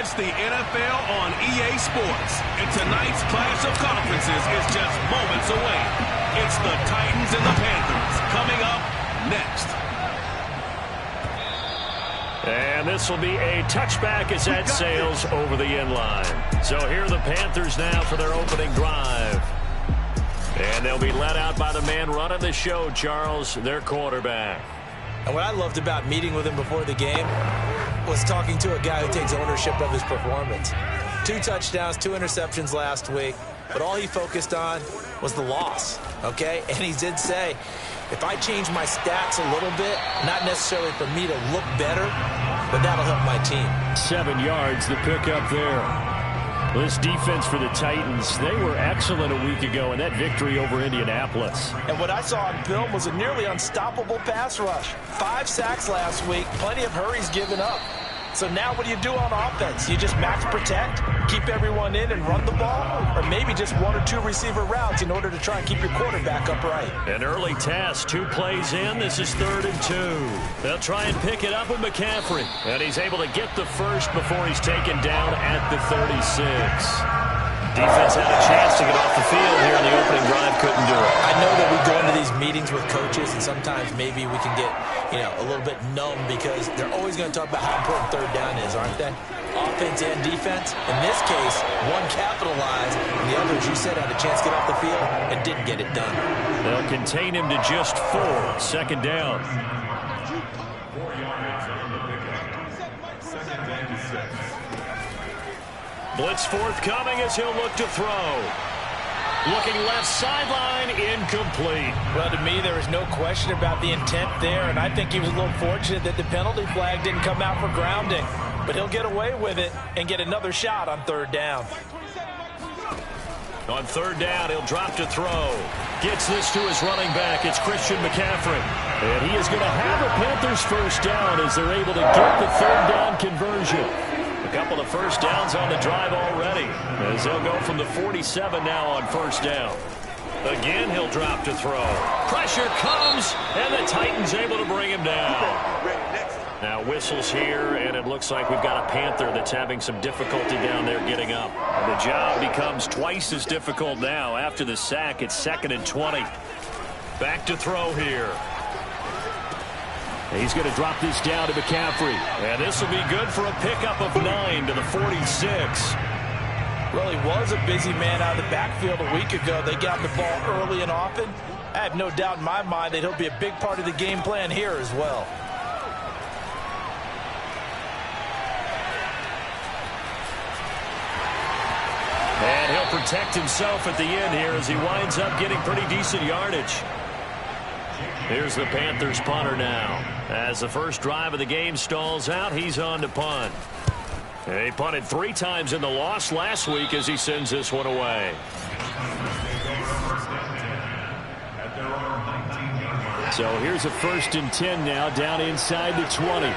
It's the NFL on EA Sports, and tonight's clash of conferences is just moments away. It's the Titans and the Panthers coming up next. And this will be a touchback as that sails over the end line. So here are the Panthers now for their opening drive. And they'll be led out by the man running the show, Charles, their quarterback. And what I loved about meeting with him before the game was talking to a guy who takes ownership of his performance. 2 touchdowns, 2 interceptions last week, but all he focused on was the loss, okay? And he did say, if I change my stats a little bit, not necessarily for me to look better, but that'll help my team. 7 yards, the pickup there. This defense for the Titans, they were excellent a week ago in that victory over Indianapolis. And what I saw on film was a nearly unstoppable pass rush. 5 sacks last week, plenty of hurries given up. So now what do you do on offense? You just max protect, keep everyone in and run the ball, or maybe just 1 or 2 receiver routes in order to try and keep your quarterback upright. An early task, 2 plays in. This is 3rd and 2. They'll try and pick it up with McCaffrey. And he's able to get the first before he's taken down at the 36. Defense had a chance to get off the field here in the opening drive, couldn't do it. I know that we go into these meetings with coaches, and sometimes maybe we can get, a little bit numb because they're always going to talk about how important 3rd down is, aren't they? Offense and defense. In this case, one capitalized, and the other, as you said, had a chance to get off the field and didn't get it done. They'll contain him to just 4. 2nd down. Blitz forthcoming as he'll look to throw. Looking left sideline, incomplete. Well, to me, there is no question about the intent there, and I think he was a little fortunate that the penalty flag didn't come out for grounding. But he'll get away with it and get another shot on 3rd down. On 3rd down, he'll drop to throw. Gets this to his running back. It's Christian McCaffrey. And he is going to have a Panthers first down as they're able to get the 3rd down conversion. A couple of first downs on the drive already as they'll go from the 47 now on 1st down. Again, he'll drop to throw. Pressure comes, and the Titans able to bring him down. Now whistles here, and it looks like we've got a Panther that's having some difficulty down there getting up. And the job becomes twice as difficult now. After the sack, it's 2nd and 20. Back to throw here. He's going to drop this down to McCaffrey. And this will be good for a pickup of 9 to the 46. Well, he was a busy man out of the backfield a week ago. They got the ball early and often. I have no doubt in my mind that he'll be a big part of the game plan here as well. And he'll protect himself at the end here as he winds up getting pretty decent yardage. Here's the Panthers punter now. As the first drive of the game stalls out, he's on to punt. He punted 3 times in the loss last week as he sends this one away. So here's a 1st and 10 now down inside the 20.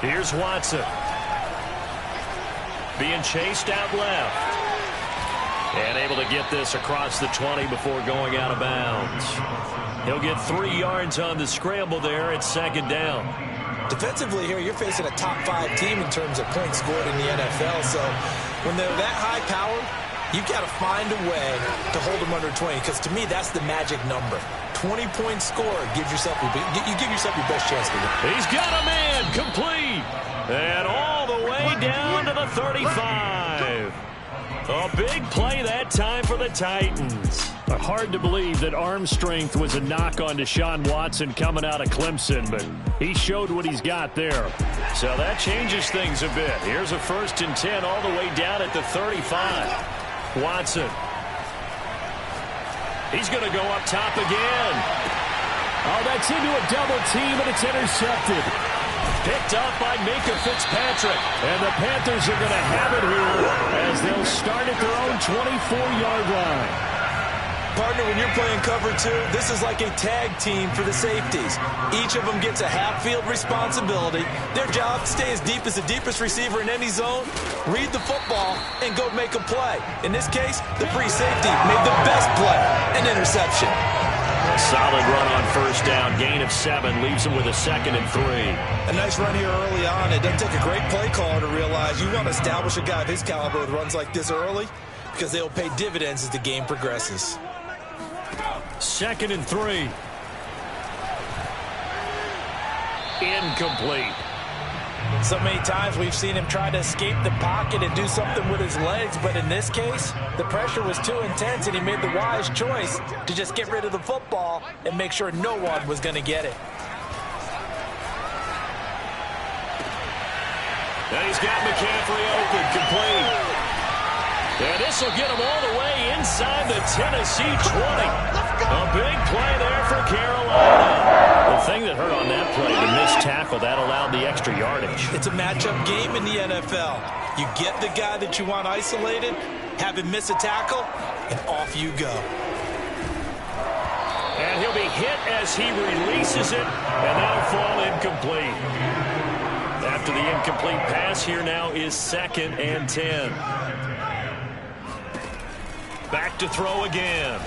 Here's Watson. Being chased out left. And able to get this across the 20 before going out of bounds. He'll get 3 yards on the scramble there at 2nd down. Defensively here, you're facing a top 5 team in terms of points scored in the NFL. So when they're that high-powered, you've got to find a way to hold them under 20. Because to me, that's the magic number. 20 points scored gives yourself you give yourself your best chance to win. He's got a man complete. And all the way down to the 35. A big play that time for the Titans. Hard to believe that arm strength was a knock on Deshaun Watson coming out of Clemson, but he showed what he's got there. So that changes things a bit. Here's a 1st and 10 all the way down at the 35. Watson. He's going to go up top again. Oh, that's into a double team, and it's intercepted. Picked up by Minka Fitzpatrick. And the Panthers are going to have it here as they'll start at their own 24-yard line. Partner, when you're playing cover 2, this is like a tag team for the safeties. Each of them gets a half-field responsibility. Their job, stay as deep as the deepest receiver in any zone, read the football, and go make a play. In this case, the free safety made the best play, an interception. A solid run on first down. Gain of 7 leaves him with a 2nd and 3. A nice run here early on. It doesn't take a great play caller to realize you want to establish a guy of his caliber with runs like this early because they'll pay dividends as the game progresses. 2nd and 3. Incomplete. So many times we've seen him try to escape the pocket and do something with his legs, but in this case, the pressure was too intense and he made the wise choice to just get rid of the football and make sure no one was going to get it. And he's got McCaffrey open, complete. And this will get him all the way inside the Tennessee 20. A big play there for Carolina. The thing that hurt on that play, the missed tackle, that allowed the extra yardage. It's a matchup game in the NFL. You get the guy that you want isolated, have him miss a tackle, and off you go. And he'll be hit as he releases it, and that'll fall incomplete. After the incomplete pass, here now is 2nd and 10. Back to throw again.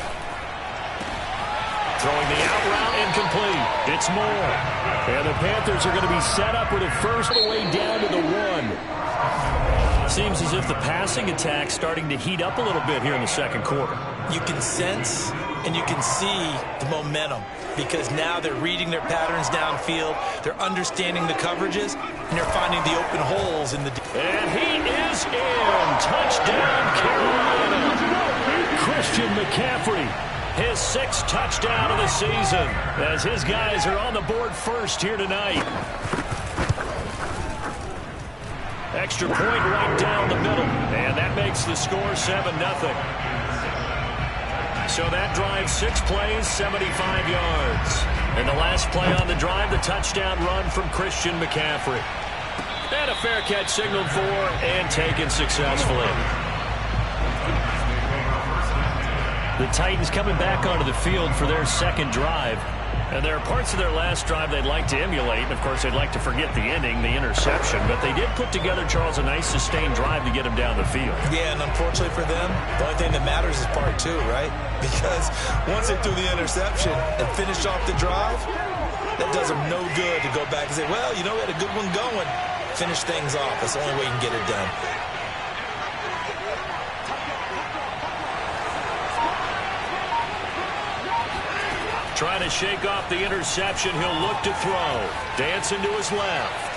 Throwing the out route, incomplete. It's Moore. And the Panthers are going to be set up with a first all the way down to the 1. Seems as if the passing attack's starting to heat up a little bit here in the second quarter. You can sense and you can see the momentum because now they're reading their patterns downfield, they're understanding the coverages, and they're finding the open holes in the... And he is in. Touchdown, Carolina. Christian McCaffrey, his 6th touchdown of the season, as his guys are on the board first here tonight. Extra point right down the middle, and that makes the score 7-0. So that drive, 6 plays, 75 yards. And the last play on the drive, the touchdown run from Christian McCaffrey. And a fair catch signaled for and taken successfully. The Titans coming back onto the field for their second drive. And there are parts of their last drive they'd like to emulate. And, of course, they'd like to forget the ending, the interception. But they did put together, Charles, a nice sustained drive to get them down the field. Yeah, and unfortunately for them, the only thing that matters is part 2, right? Because once they threw the interception and finished off the drive, that does them no good to go back and say, well, you know, we had a good one going. Finish things off. That's the only way you can get it done. Trying to shake off the interception. He'll look to throw. Dancing to his left.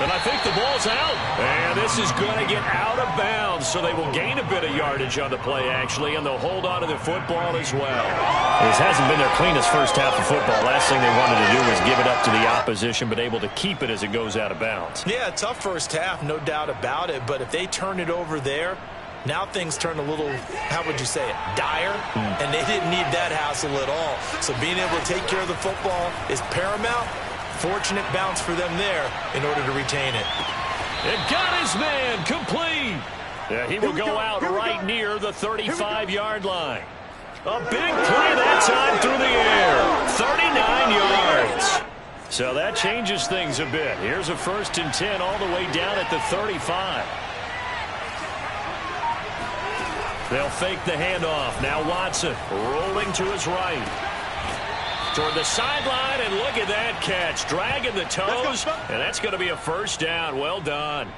And I think the ball's out. And this is going to get out of bounds, so they will gain a bit of yardage on the play, actually, and they'll hold on to the football as well. This hasn't been their cleanest first half of football. Last thing they wanted to do was give it up to the opposition, but able to keep it as it goes out of bounds. Yeah, tough first half, no doubt about it. But if they turn it over there, now things turn a little, how would you say it, dire, and they didn't need that hassle at all. So being able to take care of the football is paramount. Fortunate bounce for them there in order to retain it. It got his man complete. Yeah, he will go out right near the 35-yard line. A big play that time through the air. 39 yards. So that changes things a bit. Here's a 1st and 10 all the way down at the 35. They'll fake the handoff. Now Watson rolling to his right. Toward the sideline, and look at that catch. Dragging the toes, and that's going to be a 1st down. Well done.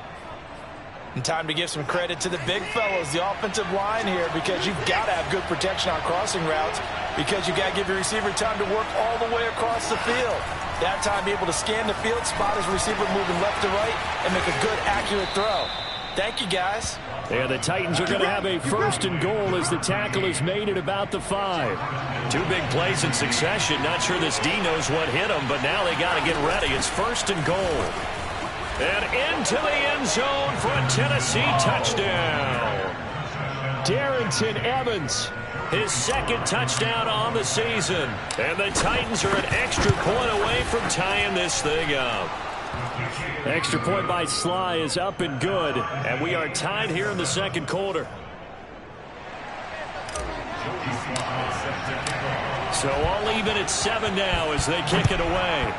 And time to give some credit to the big fellows, the offensive line here, because you've got to have good protection on crossing routes because you've got to give your receiver time to work all the way across the field. That time, be able to scan the field, spot his receiver moving left to right, and make a good, accurate throw. Thank you, guys. And the Titans are going to have a 1st and goal as the tackle is made at about the 5. 2 big plays in succession. Not sure this D knows what hit him, but now they got to get ready. It's 1st and goal. And into the end zone for a Tennessee touchdown. Darrington Evans, his 2nd touchdown on the season. And the Titans are an extra point away from tying this thing up. Extra point by Sly is up and good. And we are tied here in the second quarter. So all even at 7 now as they kick it away.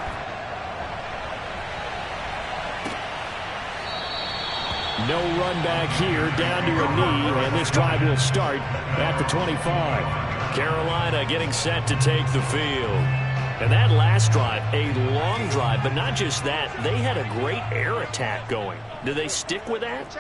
No run back here, down to a knee, and this drive will start at the 25. Carolina getting set to take the field. And that last drive, a long drive, but not just that. They had a great air attack going. Do they stick with that?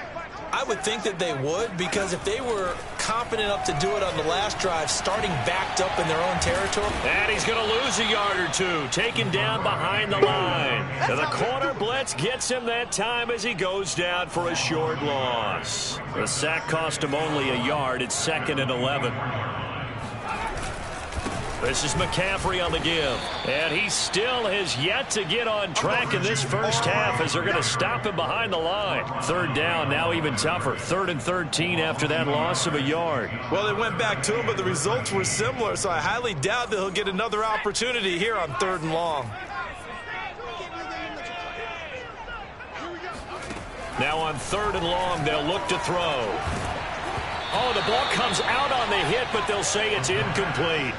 I would think that they would, because if they were confident enough to do it on the last drive, starting backed up in their own territory. And he's going to lose a yard or two, taken down behind the line. And the corner blitz gets him that time as he goes down for a short loss. The sack cost him only a yard. It's 2nd and 11. This is McCaffrey on the give. And he still has yet to get on track in this first half as they're going to stop him behind the line. 3rd down, now even tougher. 3rd and 13 after that loss of a yard. Well, they went back to him, but the results were similar, so I highly doubt that he'll get another opportunity here on 3rd and long. Now on 3rd and long, they'll look to throw. Oh, the ball comes out on the hit, but they'll say it's incomplete.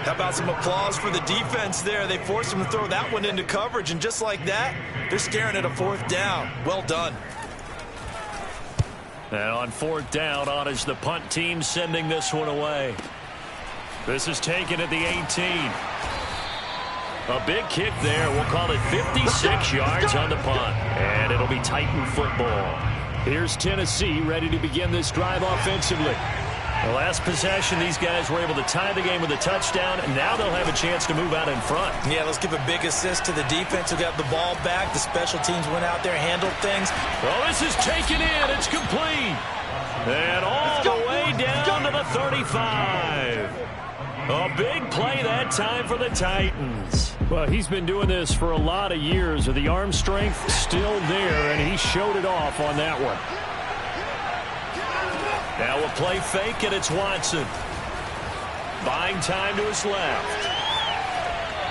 How about some applause for the defense there? They forced him to throw that one into coverage, and just like that, they're staring at a 4th down. Well done. And on 4th down, on is the punt team sending this one away. This is taken at the 18. A big kick there. We'll call it 56 yards on the punt. And it'll be Titan football. Here's Tennessee ready to begin this drive offensively. The last possession, these guys were able to tie the game with a touchdown, and now they'll have a chance to move out in front. Yeah, let's give a big assist to the defense who got the ball back. The special teams went out there, handled things. Well, this is taken in. It's complete. And all the way down to the 35. A big play that time for the Titans. Well, he's been doing this for a lot of years. The arm strength still there, and he showed it off on that one. Now a play fake, and it's Watson. Buying time to his left.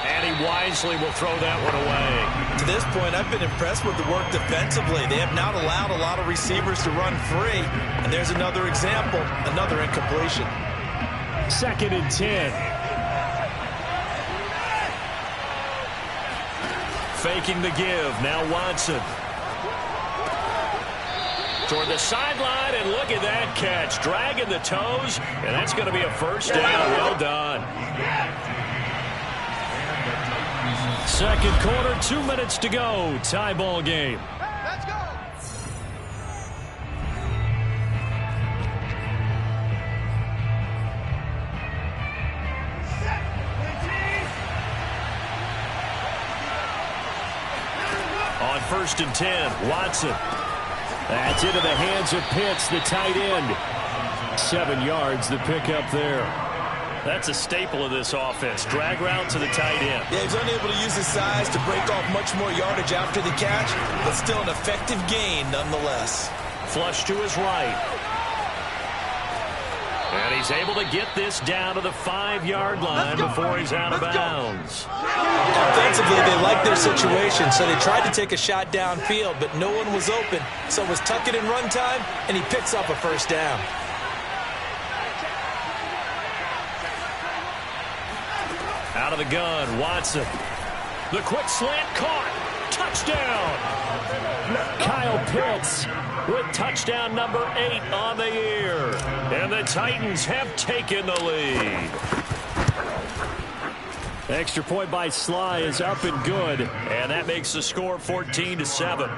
And he wisely will throw that one away. To this point, I've been impressed with the work defensively. They have not allowed a lot of receivers to run free. And there's another example, another incompletion. 2nd and 10. Faking the give. Now Watson. Toward the sideline, and look at that catch. Dragging the toes, and that's going to be a 1st down. Well done. 2nd quarter, 2 minutes to go. Tie ball game. Let's go. On 1st and 10, Watson. That's into the hands of Pitts, the tight end. 7 yards, the pickup there. That's a staple of this offense. Drag route to the tight end. Yeah, he's unable to use his size to break off much more yardage after the catch, but still an effective gain nonetheless. Flush to his right. And he's able to get this down to the 5-yard line before he's out of bounds. Offensively, they liked their situation, so they tried to take a shot downfield, but no one was open. So it was tuck it in run time, and he picks up a 1st down. Out of the gun, Watson. The quick slant caught. Touchdown. Kyle Pitts with touchdown number 8 on the year. And the Titans have taken the lead. Extra point by Sly is up and good. And that makes the score 14-7.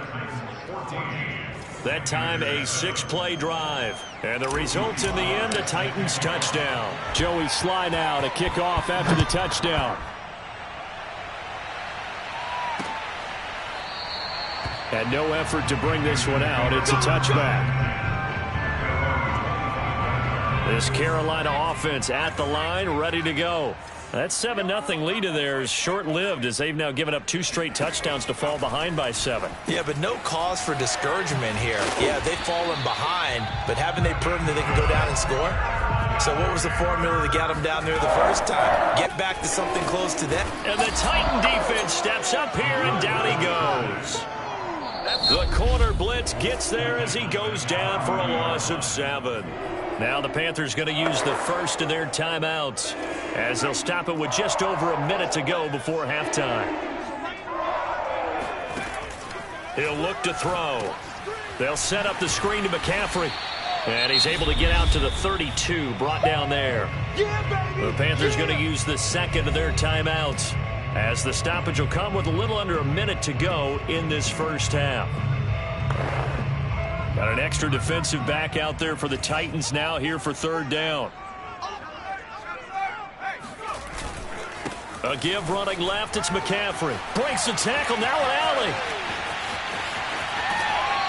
That time a 6-play drive. And the result in the end, the Titans touchdown. Joey Sly now to kick off after the touchdown. And no effort to bring this one out. It's a touchback. This Carolina offense at the line, ready to go. That 7-0 lead of theirs short-lived as they've now given up 2 straight touchdowns to fall behind by 7. Yeah, but no cause for discouragement here. Yeah, they've fallen behind, but haven't they proven that they can go down and score? So what was the formula that got them down there the first time? Get back to something close to that. And the Titan defense steps up here, and down he goes. The corner blitz gets there as he goes down for a loss of 7. Now the Panthers going to use the first of their timeouts as they'll stop it with just over a minute to go before halftime. He'll look to throw. They'll set up the screen to McCaffrey. And he's able to get out to the 32, brought down there. The Panthers going to use the second of their timeouts, as the stoppage will come with a little under a minute to go in this first half. Got an extra defensive back out there for the Titans now here for third down. A give running left, it's McCaffrey. Breaks the tackle, now an alley.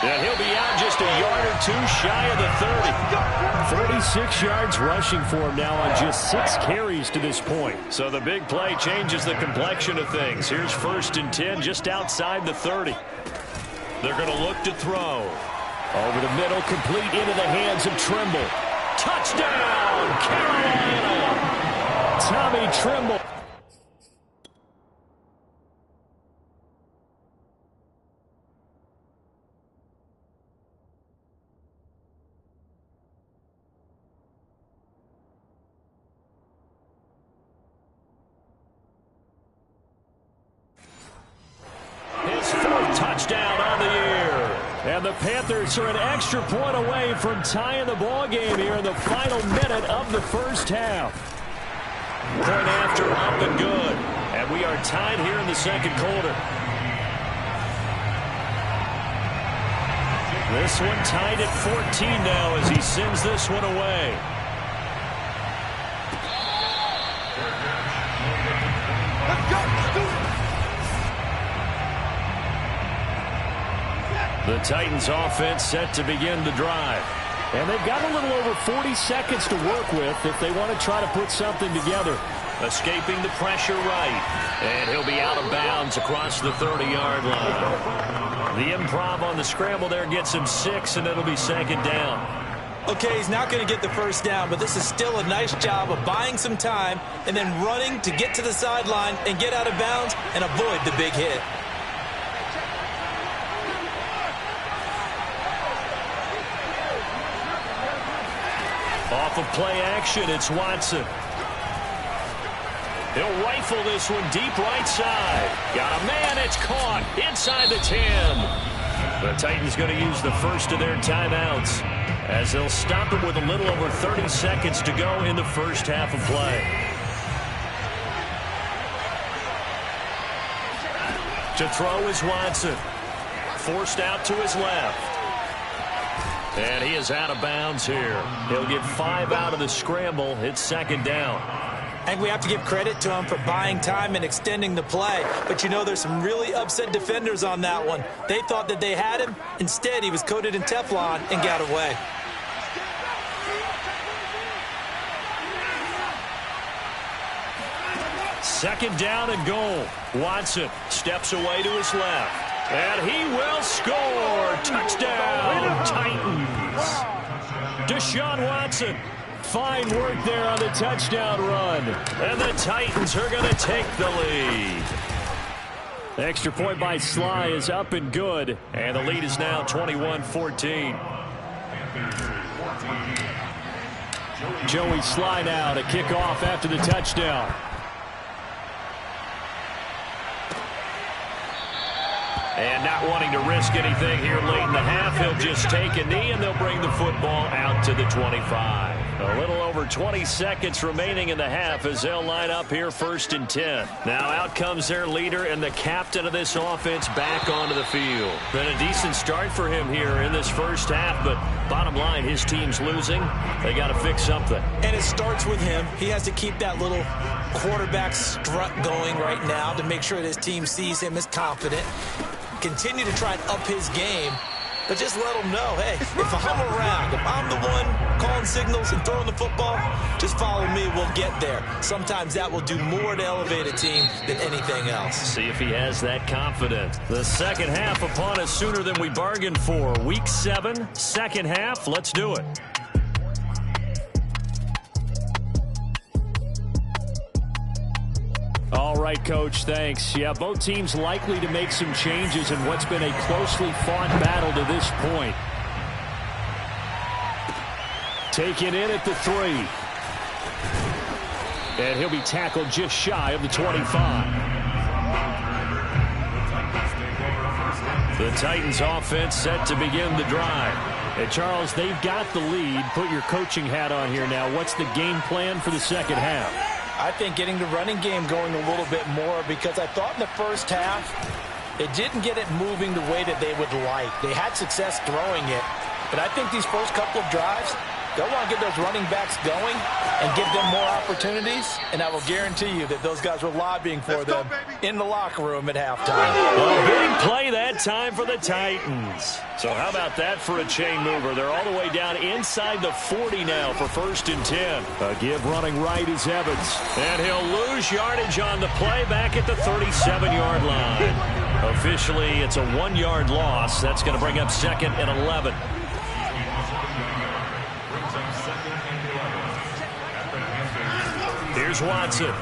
And he'll be out just a yard or two shy of the 30. 46 yards rushing for him now on just 6 carries to this point. So the big play changes the complexion of things. Here's 1st and 10 just outside the 30. They're going to look to throw. Over the middle, complete into the hands of Trimble. Touchdown, Carolina! Tommy Trimble. Touchdown on the year. And the Panthers are an extra point away from tying the ball game here in the final minute of the first half. Point after, up and good. And we are tied here in the second quarter. This one tied at 14 now as he sends this one away. The Titans offense set to begin the drive. And they've got a little over 40 seconds to work with if they want to try to put something together. Escaping the pressure right. And he'll be out of bounds across the 30-yard line. The improv on the scramble there gets him 6, and it'll be second down. Okay, he's not going to get the first down, but this is still a nice job of buying some time and then running to get to the sideline and get out of bounds and avoid the big hit. Off of play action, it's Watson. He'll rifle this one deep right side. Got a man, it's caught inside the 10. The Titans going to use the first of their timeouts as they'll stop him with a little over 30 seconds to go in the first half of play. To throw is Watson. Forced out to his left. And he is out of bounds here. He'll get 5 out of the scramble. It's second down. I think we have to give credit to him for buying time and extending the play. But, you know, there's some really upset defenders on that one. They thought that they had him. Instead, he was coated in Teflon and got away. Second down and goal. Watson steps away to his left. And he will score. Touchdown, Titans. Deshaun Watson. Fine work there on the touchdown run. And the Titans are going to take the lead. The extra point by Sly is up and good. And the lead is now 21-14. Joey Sly now to kick off after the touchdown. And not wanting to risk anything here late in the half, he'll just take a knee, and they'll bring the football out to the 25. A little over 20 seconds remaining in the half as they'll line up here 1st and 10. Now out comes their leader and the captain of this offense back onto the field. Been a decent start for him here in this first half, but bottom line, his team's losing. They got to fix something. And it starts with him. He has to keep that little quarterback strut going right now to make sure that his team sees him as confident. Continue to try and up his game, but just let him know, hey, if I'm around, if I'm the one calling signals and throwing the football, just follow me, we'll get there. Sometimes that will do more to elevate a team than anything else. See if he has that confidence. The second half upon us sooner than we bargained for. Week 7, second half, let's do it. All right, Coach, thanks. Yeah, both teams likely to make some changes in what's been a closely fought battle to this point. Taken in at the 3. And he'll be tackled just shy of the 25. The Titans offense set to begin the drive. Hey, Charles, they've got the lead. Put your coaching hat on here now. What's the game plan for the second half? I think getting the running game going a little bit more, because I thought in the first half it didn't get it moving the way that they would like. They had success throwing it, but I think these first couple of drives, they'll want to get those running backs going and give them more opportunities, and I will guarantee you that those guys were lobbying for them in the locker room at halftime. A big play that time for the Titans. So how about that for a chain mover? They're all the way down inside the 40 now for 1st and 10. A give running right is Evans. And he'll lose yardage on the play back at the 37-yard line. Officially, it's a 1-yard loss. That's going to bring up 2nd and 11. Here's Watson.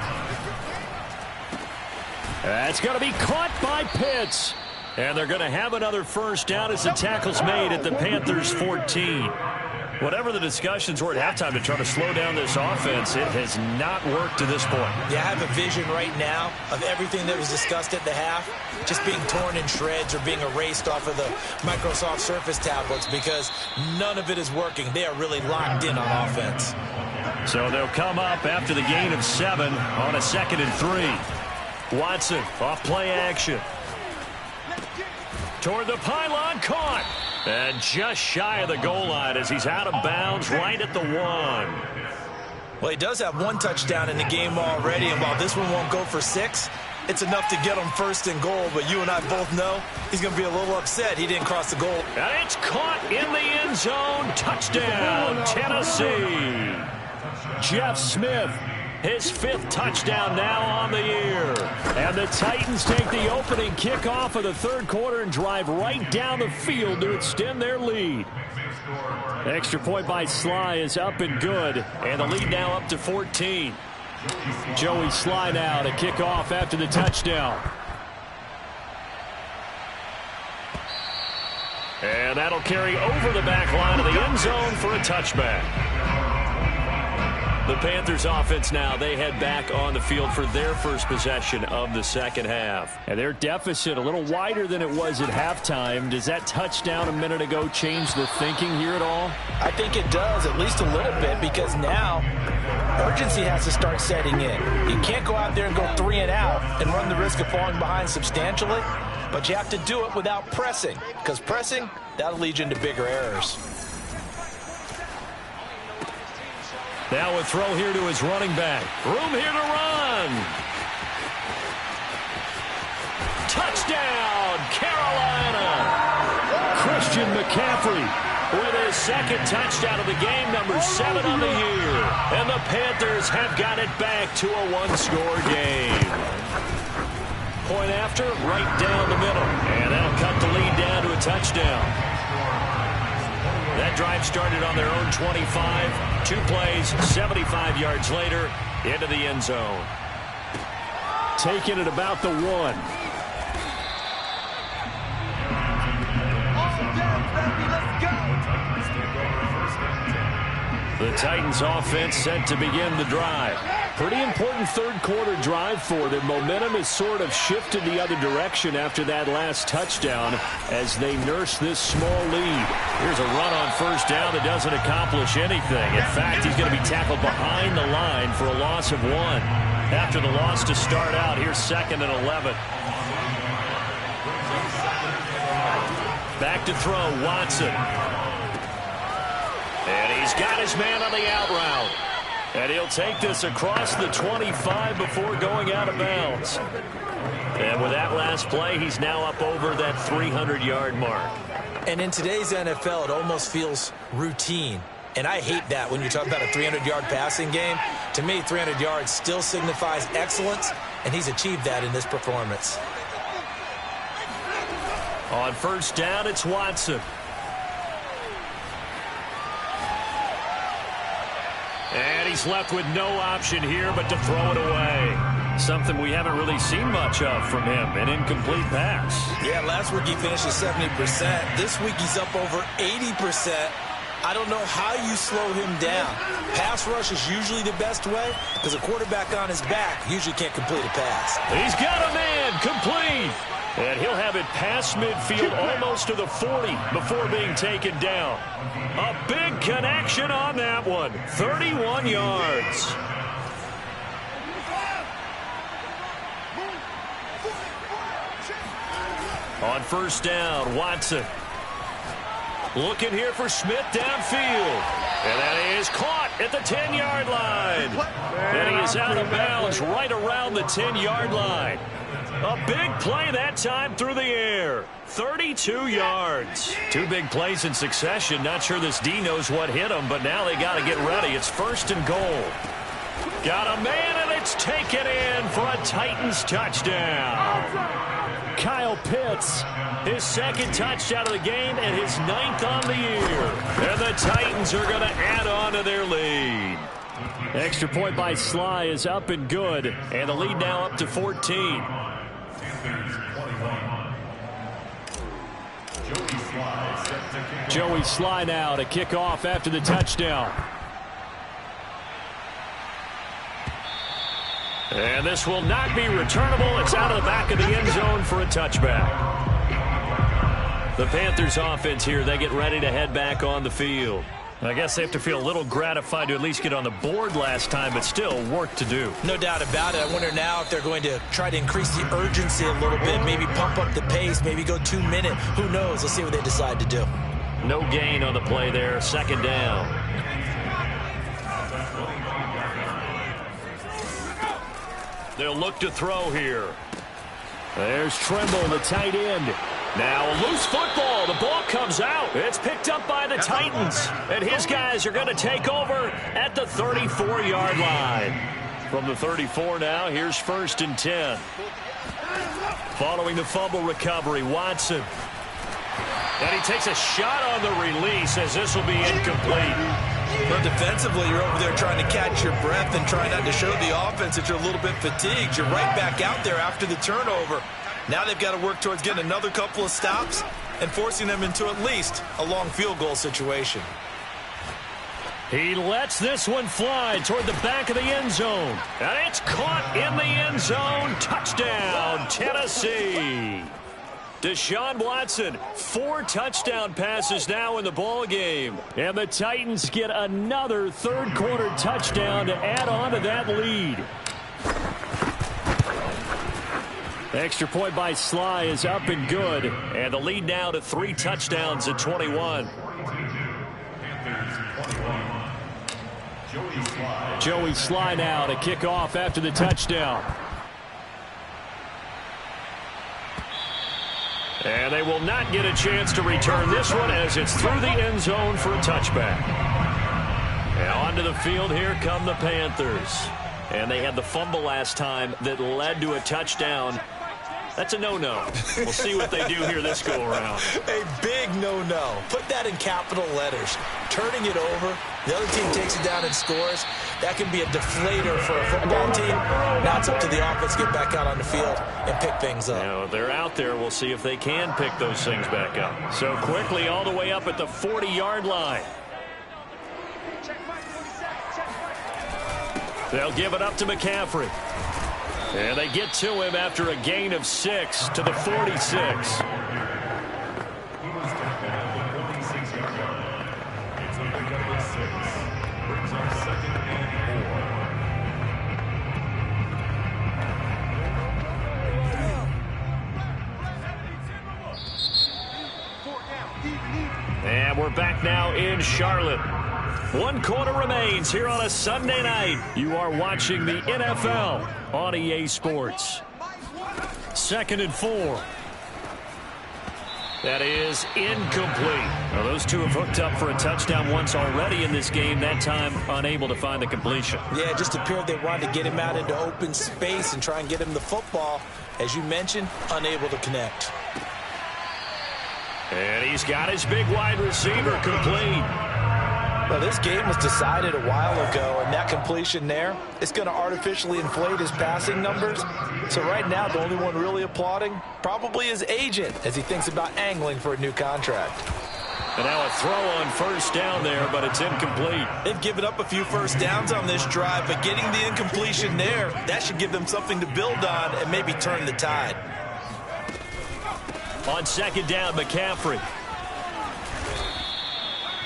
That's going to be caught by Pitts. And they're going to have another first down as the tackle's made at the Panthers 14. Whatever the discussions were at halftime to try to slow down this offense, it has not worked to this point. Yeah, I have a vision right now of everything that was discussed at the half just being torn in shreds or being erased off of the Microsoft Surface tablets, because none of it is working. They are really locked in on offense. So they'll come up after the gain of 7 on a 2nd and 3. Watson off play action. Toward the pylon, caught. And just shy of the goal line as he's out of bounds right at the 1. Well, he does have 1 touchdown in the game already, and while this one won't go for 6, it's enough to get him 1st and goal. But you and I both know he's going to be a little upset he didn't cross the goal. And it's caught in the end zone. Touchdown, Tennessee. Jeff Smith, his 5th touchdown now on the year. And the Titans take the opening kickoff of the 3rd quarter and drive right down the field to extend their lead. Extra point by Sly is up and good, and the lead now up to 14. Joey Sly now to kick off after the touchdown. And that'll carry over the back line of the end zone for a touchback. The Panthers offense now, they head back on the field for their first possession of the second half. And their deficit a little wider than it was at halftime. Does that touchdown a minute ago change the thinking here at all? I think it does, at least a little bit, because now urgency has to start setting in. You can't go out there and go 3 and out and run the risk of falling behind substantially, but you have to do it without pressing, because pressing, that'll lead you into bigger errors. Now a throw here to his running back. Room here to run. Touchdown, Carolina. Christian McCaffrey with his 2nd touchdown of the game, number 7 on the year. And the Panthers have got it back to a 1-score game. Point after, right down the middle. And that'll cut the lead down to a touchdown. That drive started on their own 25. 2 plays, 75 yards later, into the end zone. Taken at about the 1. The Titans offense set to begin the drive. Pretty important 3rd quarter drive for them. Momentum has sort of shifted the other direction after that last touchdown as they nurse this small lead. Here's a run on 1st down that doesn't accomplish anything. In fact, he's going to be tackled behind the line for a loss of 1. After the loss to start out, here's 2nd and 11. Back to throw, Watson. And he's got his man on the out route. And he'll take this across the 25 before going out of bounds. And with that last play, he's now up over that 300-yard mark. And in today's NFL, it almost feels routine. And I hate that when you talk about a 300-yard passing game. To me, 300 yards still signifies excellence, and he's achieved that in this performance. On 1st down, it's Watson. And he's left with no option here but to throw it away. Something we haven't really seen much of from him, an incomplete pass. Yeah, last week he finished at 70%. This week he's up over 80%. I don't know how you slow him down. Pass rush is usually the best way because a quarterback on his back usually can't complete a pass. He's got a man complete. And he'll have it past midfield almost to the 40 before being taken down. A big connection on that one. 31 yards. On first down, Watson. Looking here for Smith downfield. And that is caught at the 10-yard line. And he is out of bounds right around the 10-yard line. A big play that time through the air. 32 yards. Two big plays in succession. Not sure this D knows what hit him, but now they got to get ready. It's first and goal. Got a man, and it's taken in for a Titans touchdown. Kyle Pitts, his second touchdown of the game and his 9th on the year. And the Titans are going to add on to their lead. Extra point by Sly is up and good, and the lead now up to 14. Joey Sly now to kick off after the touchdown. And this will not be returnable. It's out of the back of the end zone for a touchback. The Panthers offense here, they get ready to head back on the field. I guess they have to feel a little gratified to at least get on the board last time, but still work to do. No doubt about it. I wonder now if they're going to try to increase the urgency a little bit, maybe pump up the pace, maybe go 2 minutes. Who knows? Let's see what they decide to do. No gain on the play there. Second down. They'll look to throw here. There's Trimble, the tight end. Now a loose football. The ball comes out. It's picked up by the Titans. And his guys are going to take over at the 34-yard line. From the 34 now, here's first and 10. Following the fumble recovery, Watson. And he takes a shot on the release as this will be incomplete. Well, defensively, you're over there trying to catch your breath and try not to show the offense that you're a little bit fatigued. You're right back out there after the turnover. Now they've got to work towards getting another couple of stops and forcing them into at least a long field goal situation. He lets this one fly toward the back of the end zone. And it's caught in the end zone. Touchdown, Tennessee. Deshaun Watson, 4 touchdown passes now in the ball game. And the Titans get another third-quarter touchdown to add on to that lead. Extra point by Sly is up and good. And the lead now to 3 touchdowns at 21. Joey Sly now to kick off after the touchdown. And they will not get a chance to return this one as it's through the end zone for a touchback. And onto the field, here come the Panthers. And they had the fumble last time that led to a touchdown. That's a no-no. We'll see what they do here this go-around. A big no-no. Put that in capital letters. Turning it over, the other team takes it down and scores. That can be a deflator for a football team. Now it's up to the offense to get back out on the field and pick things up. Now, they're out there. We'll see if they can pick those things back up. So quickly all the way up at the 40-yard line. They'll give it up to McCaffrey. And they get to him after a gain of 6 to the 46. And we're back now in Charlotte. 1 quarter remains here on a Sunday night. You are watching the NFL on EA Sports. 2nd and 4. That is incomplete. Now, those two have hooked up for a touchdown once already in this game, that time unable to find the completion. Yeah, it just appeared they wanted to get him out into open space and try and get him the football. As you mentioned, unable to connect. And he's got his big wide receiver complete. Well, this game was decided a while ago, and that completion there, it's going to artificially inflate his passing numbers. So right now, the only one really applauding probably his agent as he thinks about angling for a new contract. And now a throw on first down there, but it's incomplete. They've given up a few first downs on this drive, but getting the incompletion there, that should give them something to build on and maybe turn the tide. On second down, McCaffrey.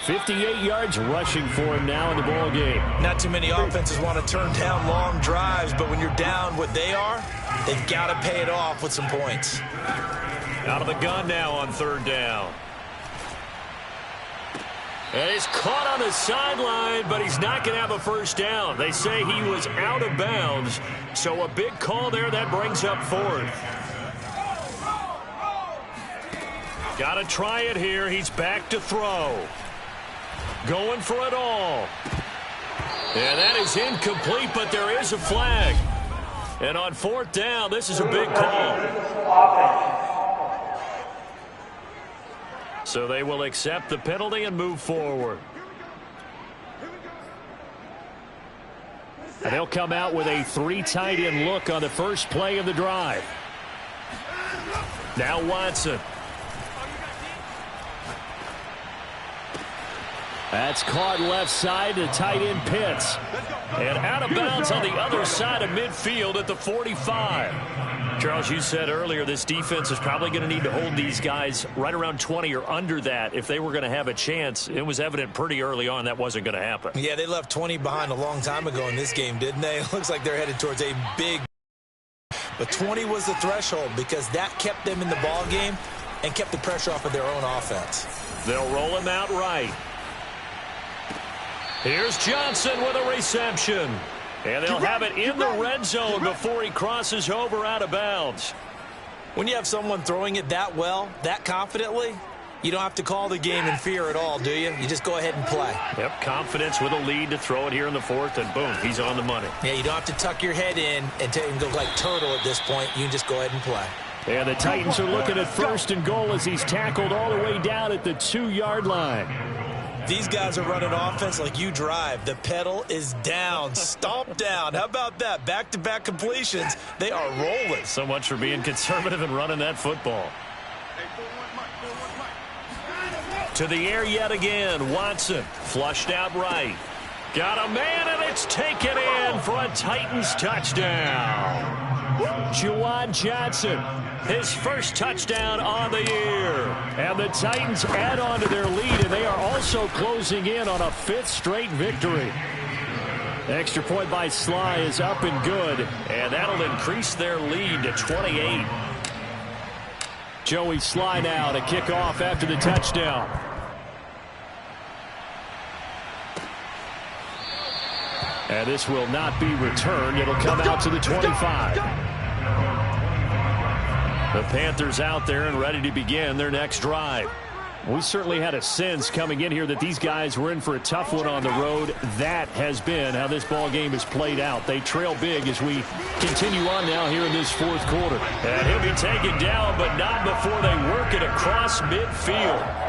58 yards rushing for him now in the ball game. Not too many offenses want to turn down long drives, but when you're down what they are, they've got to pay it off with some points. Out of the gun now on third down. And he's caught on the sideline, but he's not going to have a first down. They say he was out of bounds, so a big call there that brings up fourth. Got to try it here. He's back to throw. Going for it all. And that is incomplete, but there is a flag. And on fourth down, this is a big call. So they will accept the penalty and move forward. And they'll come out with a 3 tight end look on the first play of the drive. Now Watson. That's caught left side to tight end Pitts. And out of bounds on the other side of midfield at the 45. Charles, you said earlier this defense is probably going to need to hold these guys right around 20 or under that if they were going to have a chance. It was evident pretty early on that wasn't going to happen. Yeah, they left 20 behind a long time ago in this game, didn't they? It looks like they're headed towards a big. But 20 was the threshold because that kept them in the ball game and kept the pressure off of their own offense. They'll roll him out right. Here's Johnson with a reception. And they'll have it in the red zone before he crosses over out of bounds. When you have someone throwing it that well, that confidently, you don't have to call the game in fear at all, do you? You just go ahead and play. Yep, confidence with a lead to throw it here in the fourth, and boom, he's on the money. Yeah, you don't have to tuck your head in and go like turtle at this point. You can just go ahead and play. And the Titans are looking at first and goal as he's tackled all the way down at the 2-yard line. These guys are running offense like you drive. The pedal is down, stomp down. How about that? Back-to-back completions. They are rolling. So much for being conservative and running that football. To the air yet again. Watson flushed out right. Got a man, and it's taken in for a Titans touchdown. Juwan Johnson, his first touchdown on the year. And the Titans add on to their lead, and they are also closing in on a 5th straight victory. Extra point by Sly is up and good, and that'll increase their lead to 28. Joey Sly now to kick off after the touchdown. And this will not be returned. It'll come out to the 25. The Panthers out there and ready to begin their next drive. We certainly had a sense coming in here that these guys were in for a tough one on the road. That has been how this ball game has played out. They trail big as we continue on now here in this fourth quarter. And he'll be taken down, but not before they work it across midfield.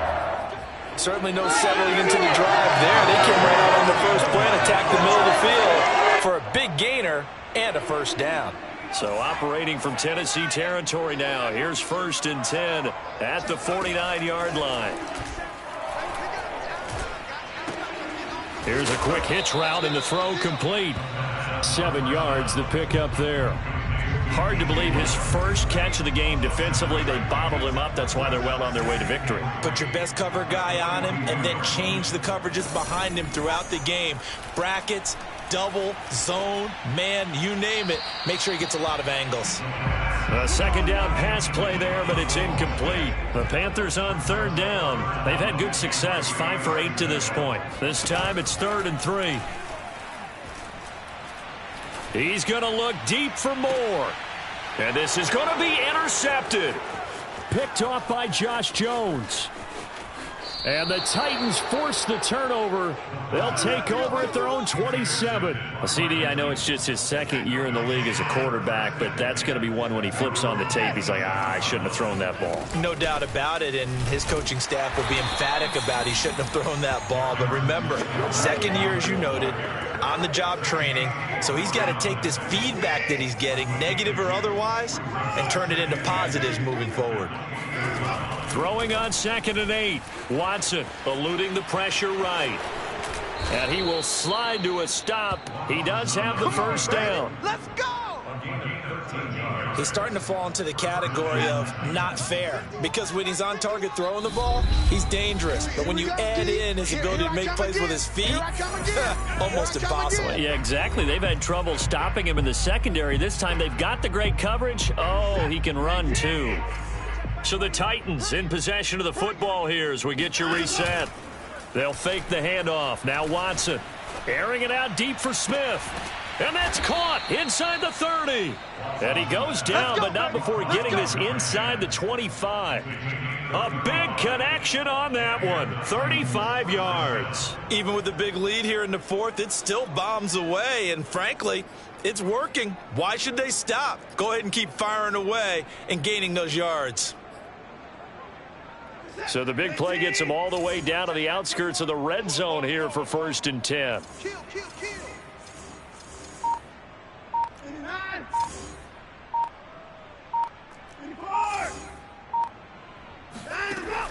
Certainly no settling into the drive there. They came right out on the first play and attacked the middle of the field for a big gainer and a first down. So operating from Tennessee territory now. Here's 1st and 10 at the 49-yard line. Here's a quick hitch route and the throw complete. 7 yards the pickup there. Hard to believe his first catch of the game defensively. They bottled him up. That's why they're well on their way to victory. Put your best cover guy on him and then change the coverages behind him throughout the game. Brackets, double, zone, man, you name it. Make sure he gets a lot of angles. A second down pass play there, but it's incomplete. The Panthers on 3rd down. They've had good success, 5 for 8 to this point. This time it's 3rd and 3. He's going to look deep for more. And this is going to be intercepted. Picked off by Josh Jones. And the Titans force the turnover. They'll take over at their own 27. Well, CD, I know it's just his 2nd year in the league as a quarterback, but that's going to be one when he flips on the tape. He's like, I shouldn't have thrown that ball. No doubt about it, and his coaching staff will be emphatic about he shouldn't have thrown that ball. But remember, 2nd year, as you noted, on-the-job training. So he's got to take this feedback that he's getting, negative or otherwise, and turn it into positives moving forward. Throwing on 2nd and 8. Watson eluding the pressure right. And he will slide to a stop. He does have the first down. Let's go! He's starting to fall into the category of not fair, because when he's on target throwing the ball, he's dangerous. But when you add in his ability to make plays with his feet, almost impossible. Yeah, exactly. They've had trouble stopping him in the secondary. This time they've got the great coverage. Oh, he can run too. So the Titans in possession of the football here as we get you reset. They'll fake the handoff. Now Watson airing it out deep for Smith. And that's caught inside the 30. And he goes down, but not before getting this inside the 25. A big connection on that one. 35 yards. Even with the big lead here in the 4th, it still bombs away. And frankly, it's working. Why should they stop? Go ahead and keep firing away and gaining those yards. So the big play gets him all the way down to the outskirts of the red zone here for 1st and 10.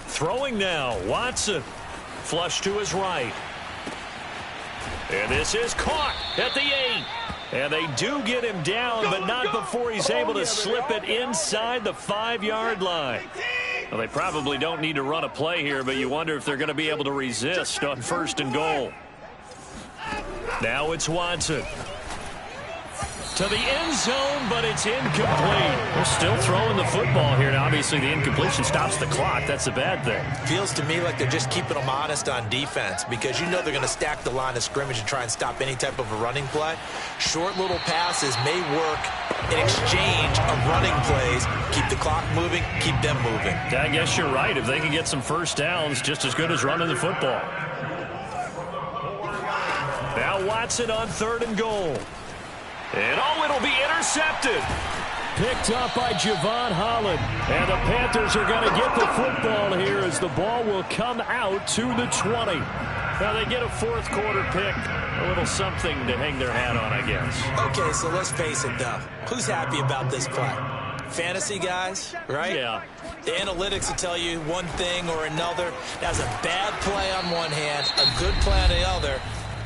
Throwing now, Watson. Flush to his right. And this is caught at the 8. And they do get him down, but not before he's able to slip it inside the 5-yard line. Well, they probably don't need to run a play here, but you wonder if they're going to be able to resist on 1st and goal. Now it's Watson. To the end zone, but it's incomplete. They're still throwing the football here. Now, obviously, the incompletion stops the clock. That's a bad thing. Feels to me like they're just keeping them honest on defense, because you know they're going to stack the line of scrimmage and try and stop any type of a running play. Short little passes may work in exchange of running plays. Keep the clock moving, keep them moving. I guess you're right. If they can get some first downs, just as good as running the football. Now Watson on 3rd and goal. And it'll be intercepted. Picked up by Javon Holland. And the Panthers are going to get the football here as the ball will come out to the 20. Now they get a 4th quarter pick. A little something to hang their hat on, I guess. Okay, so let's face it, though. Who's happy about this play? Fantasy guys, right? Yeah. The analytics will tell you one thing or another. That's a bad play on one hand, a good play on the other.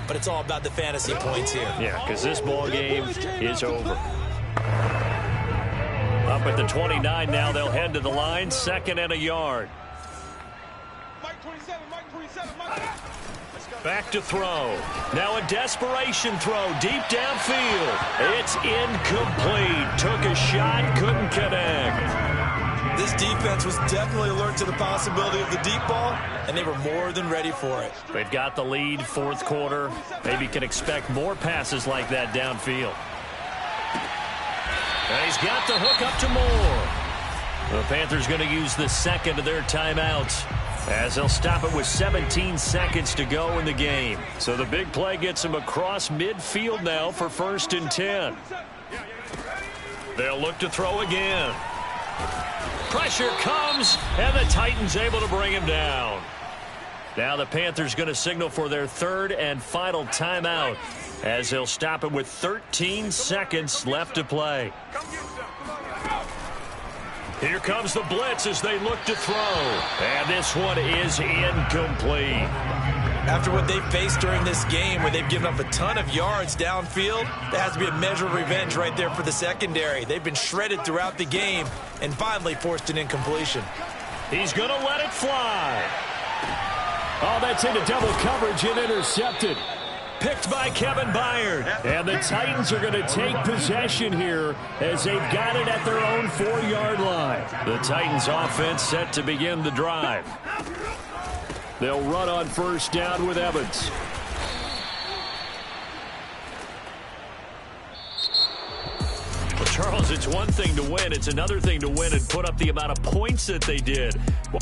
But it's all about the fantasy points here. Yeah, because this ball game is over. Up at the 29 now, they'll head to the line. 2nd and a yard. Back to throw. Now a desperation throw deep downfield. It's incomplete. Took a shot, couldn't connect. This defense was definitely alert to the possibility of the deep ball, and they were more than ready for it. They've got the lead, 4th quarter. Maybe can expect more passes like that downfield. And he's got the hook up to Moore. The Panthers going to use the 2nd of their timeouts, as they'll stop it with 17 seconds to go in the game. So the big play gets him across midfield now for 1st and 10. They'll look to throw again. Pressure comes, and the Titans able to bring him down. Now the Panthers going to signal for their 3rd and final timeout, as they'll stop it with 13 seconds left to play. Here comes the blitz as they look to throw. And this one is incomplete. After what they've faced during this game, where they've given up a ton of yards downfield, there has to be a measure of revenge right there for the secondary. They've been shredded throughout the game and finally forced an incompletion. He's going to let it fly. Oh, that's into double coverage and intercepted. Picked by Kevin Byard. And the Titans are going to take possession here as they've got it at their own 4-yard line. The Titans offense set to begin the drive. They'll run on 1st down with Evans. Well, Charles, it's one thing to win. It's another thing to win and put up the amount of points that they did. Well,